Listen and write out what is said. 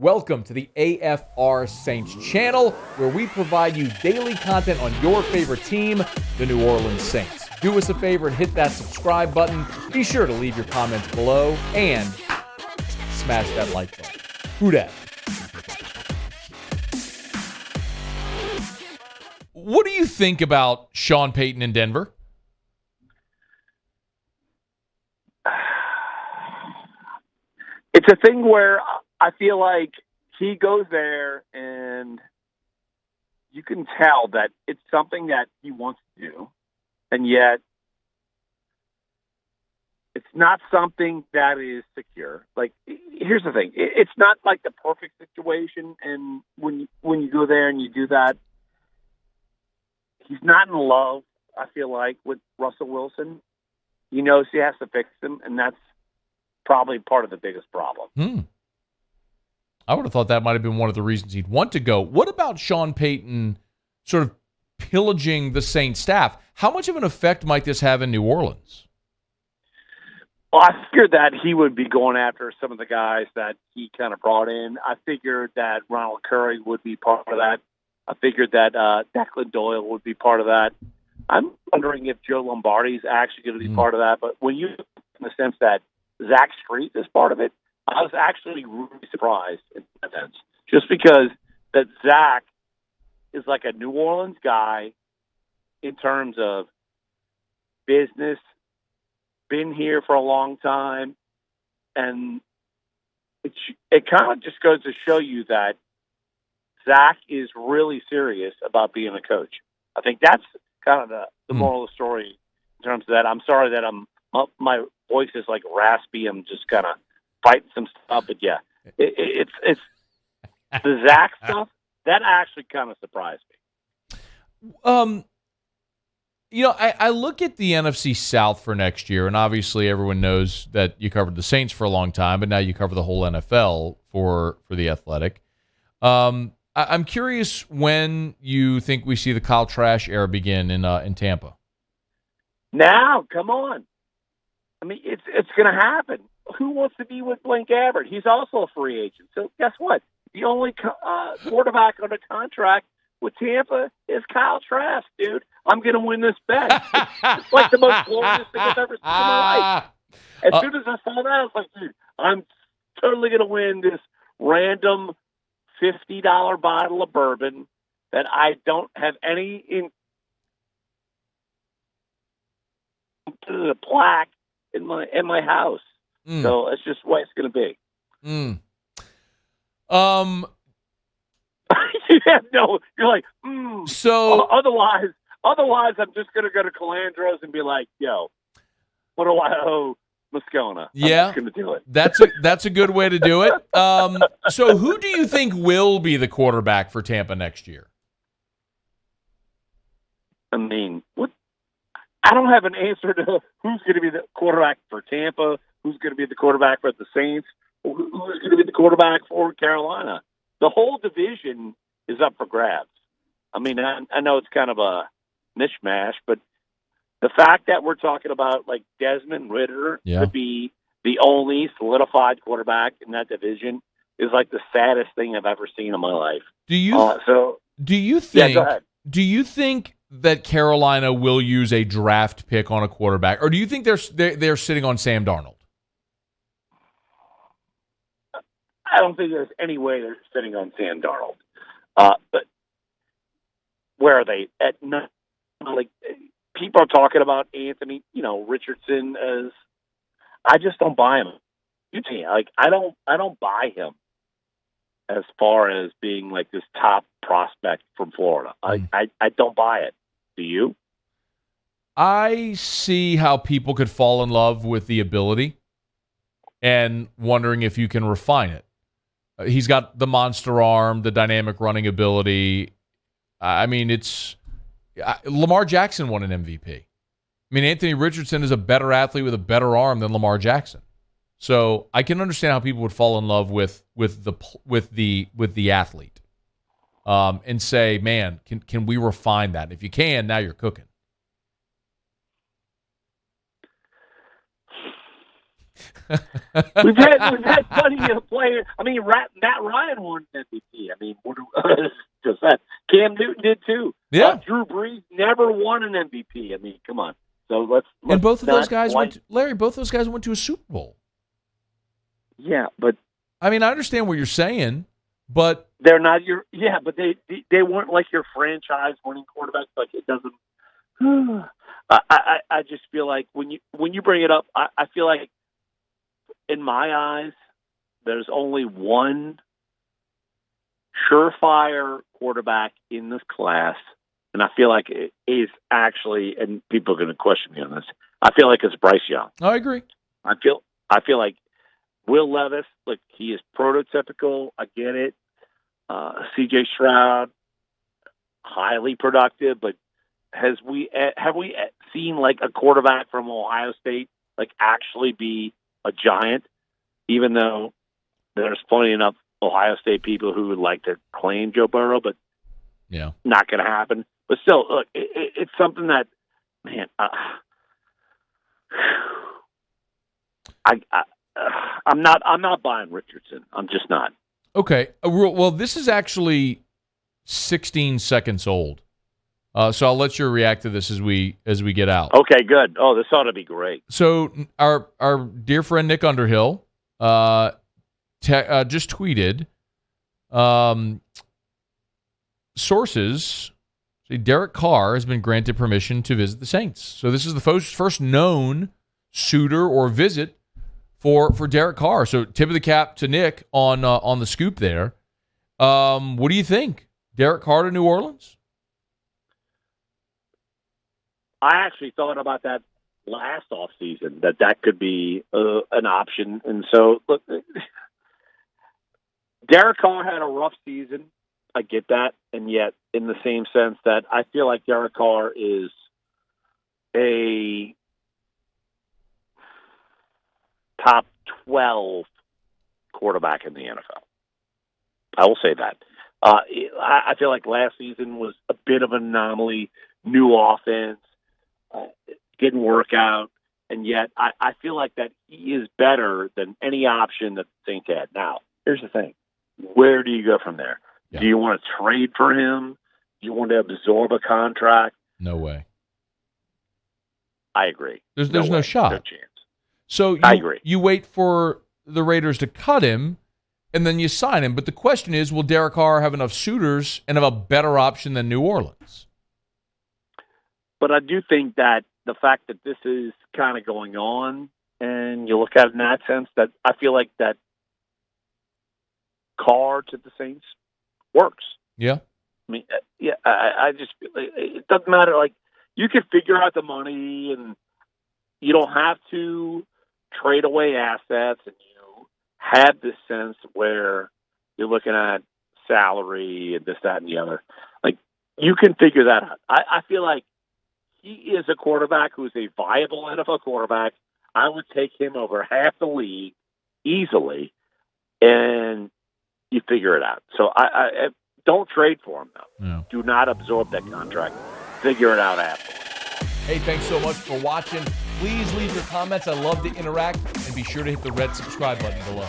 Welcome to the AFR Saints channel, where we provide you daily content on your favorite team, the New Orleans Saints. Do us a favor and hit that subscribe button. Be sure to leave your comments below and smash that like button. Who dat? What do you think about Sean Payton in Denver? It's a thing where I feel like he goes there and you can tell that it's something that he wants to do, and yet it's not something that is secure. Like, here's the thing. It's not like the perfect situation, and when you go there and you do that, he's not in love, I feel like, with Russell Wilson. He knows he has to fix him, and that's probably part of the biggest problem. I would have thought that might have been one of the reasons he'd want to go. What about Sean Payton sort of pillaging the Saints staff? How much of an effect might this have in New Orleans? Well, I figured that he would be going after some of the guys that he kind of brought in. I figured that Ronald Curry would be part of that. I figured that Declan Doyle would be part of that. I'm wondering if Joe Lombardi's actually going to be part of that. But when you, in the sense that Zach Street is part of it, I was actually really surprised in that sense. Just because that Zach is like a New Orleans guy in terms of business, been here for a long time, and it kind of just goes to show you that Zach is really serious about being a coach. I think that's kind of the moral of the story in terms of that. I'm sorry that my voice is like raspy. I'm just kind of fighting some stuff, but yeah, it's the Zach stuff that actually kind of surprised me. I look at the NFC South for next year, and obviously everyone knows that you covered the Saints for a long time, but now you cover the whole NFL for the Athletic. I'm curious when you think we see the Kyle Trask era begin in Tampa. Now, come on. I mean, it's going to happen. Who wants to be with Blaine Gabbert? He's also a free agent. So guess what? The only quarterback under contract with Tampa is Kyle Trask, dude. I'm going to win this bet. It's like the most glorious thing I've ever seen in my life. As soon as I saw that, I was like, dude, I'm totally going to win this random $50 bottle of bourbon that I don't have any in the plaque in my house. So that's just what it's going to be. You're like, So otherwise, I'm just going to go to Calandro's and be like, yo, what do I owe Moscona? Yeah, I'm just going to do it. That's a good way to do it. So who do you think will be the quarterback for Tampa next year? I mean, what? I don't have an answer to who's going to be the quarterback for Tampa, who's going to be the quarterback for the Saints, who's going to be the quarterback for Carolina. The whole division is up for grabs. I mean, I know it's kind of a mishmash, but the fact that we're talking about like Desmond Ridder to be the only solidified quarterback in that division is like the saddest thing I've ever seen in my life. Do you think that Carolina will use a draft pick on a quarterback, or do you think they're sitting on Sam Darnold? I don't think there's any way they're sitting on Sam Darnold. But where are they? Like, people are talking about Anthony, Richardson as. I just don't buy him. I don't buy him as far as being like this top prospect from Florida. I don't buy it. Do you? I see how people could fall in love with the ability and wondering if you can refine it. He's got the monster arm, the dynamic running ability. I mean, Lamar Jackson won an MVP. I mean, Anthony Richardson is a better athlete with a better arm than Lamar Jackson. So I can understand how people would fall in love with the athlete, and say, man, can we refine that? If you can, now you're cooking. We've had plenty of players. I mean, Matt Ryan won MVP. I mean, just that. Cam Newton did too. Yeah. Drew Brees never won an MVP. I mean, come on. So let's and both of those guys Larry, both those guys went to a Super Bowl. Yeah, but I mean, I understand what you're saying, but they're not your. Yeah, but they weren't like your franchise winning quarterbacks. Like it doesn't. I just feel like when you bring it up, I feel like in my eyes, there's only one surefire quarterback in this class, and I feel like it is actually, and people are going to question me on this, I feel like it's Bryce Young. I agree. I feel like Will Levis, like he is prototypical. I get it. C.J. Stroud, highly productive, but have we seen like a quarterback from Ohio State like actually be a giant? Even though there's plenty enough Ohio State people who would like to claim Joe Burrow, but yeah, not going to happen. But still, look, it's something that, man, I'm not buying Richardson. I'm just not. Okay. Well, this is actually 16 seconds old. So I'll let you react to this as we get out. Okay, good. Oh, this ought to be great. So our dear friend Nick Underhill just tweeted sources say Derek Carr has been granted permission to visit the Saints. So this is the first known suitor or visit for Derek Carr. So tip of the cap to Nick on the scoop there. What do you think? Derek Carr to New Orleans? I actually thought about that last offseason, that could be an option. And so, look, Derek Carr had a rough season. I get that. And yet, in the same sense that I feel like Derek Carr is a top 12 quarterback in the NFL. I will say that. I feel like last season was a bit of an anomaly, new offense, didn't work out, and yet I feel like that he is better than any option that the Saints had. Now, here's the thing. Where do you go from there? Yeah. Do you want to trade for him? Do you want to absorb a contract? No way. I agree. There's no shot. No chance. So I agree. You wait for the Raiders to cut him, and then you sign him. But the question is, will Derek Carr have enough suitors and have a better option than New Orleans? But I do think that the fact that this is kind of going on, and you look at it in that sense, that I feel like that Carr to the Saints works. Yeah. I mean, yeah, I just feel like it doesn't matter. Like, you can figure out the money, and you don't have to trade away assets, and you have this sense where you're looking at salary and this, that, and the other. Like, you can figure that out. I feel like he is a quarterback who is a viable NFL quarterback. I would take him over half the league easily, and you figure it out. So I don't trade for him, though. Yeah. Do not absorb that contract. Figure it out afterwards. Hey, thanks so much for watching. Please leave your comments. I love to interact, and be sure to hit the red subscribe button below.